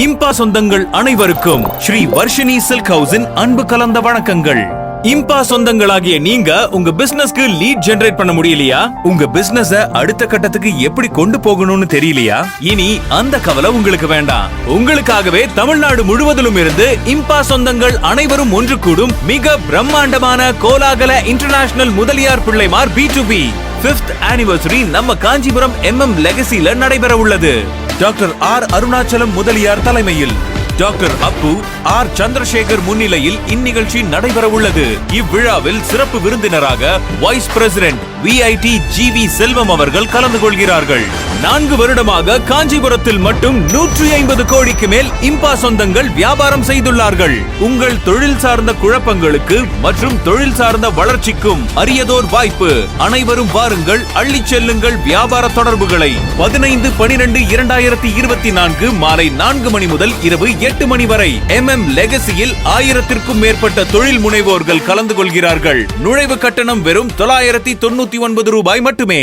இம்பா சொந்தங்கள் அனைவருக்கும் ஸ்ரீ வர்ஷினி சில்க் ஹவுஸின் அன்பு கலந்த வணக்கங்கள். இம்பா சொந்தங்களாகிய நீங்க உங்க பிசினஸ்க்கு லீட் ஜெனரேட் பண்ண முடியலையா? உங்க பிசினஸ அடுத்த கட்டத்துக்கு எப்படி கொண்டு போகணும்னு தெரியலையா? இனி அந்த கவலை உங்களுக்கு வேண்டாம். உங்களுக்காகவே தமிழ்நாடு முழுவதிலும் இருந்து இம்பா சொந்தங்கள் அனைவரும் ஒன்று கூடும் மிக பிரம்மாண்டமான கோலாகல international Mudaliar Pillaimar B2B 5th anniversary நம்ம காஞ்சிபுரம் லெகசில நடைபெற உள்ளது. டாக்டர் ஆர் அருணாச்சலம் முதலியார் தலைமையில் டாக்டர் அப்பு ஆர் சந்திரசேகர் முன்னிலையில் இந்நிகழ்ச்சி நடைபெற உள்ளது. இவ்விழாவில் சிறப்பு விருந்தினராக வைஸ் பிரசிடென்ட் VIT GV செல்வம் அவர்கள் கலந்து கொள்கிறார்கள். 4 வருடமாக காஞ்சிபுரத்தில் மட்டும் 150 கோடிக்கு மேல் இம்பா சொந்தங்கள் வியாபாரம் செய்துள்ளார்கள். உங்கள் தொழில் சார்ந்த குழப்பங்களுக்கு மற்றும் தொழில் சார்ந்த வளர்ச்சிக்கும் அரியதோர் வாய்ப்பு. அனைவரும் வாருங்கள், அள்ளிச் செல்லுங்கள் வியாபார தொடர்புகளை. 15-12-2024 மாலை 4 மணி முதல் இரவு 8 மணி வரை லெகசியில் 1000க்கும் மேற்பட்ட தொழில் முனைவோர்கள் கலந்து கொள்கிறார்கள். நுழைவு கட்டணம் வெறும் 999 ரூபாய் மட்டுமே.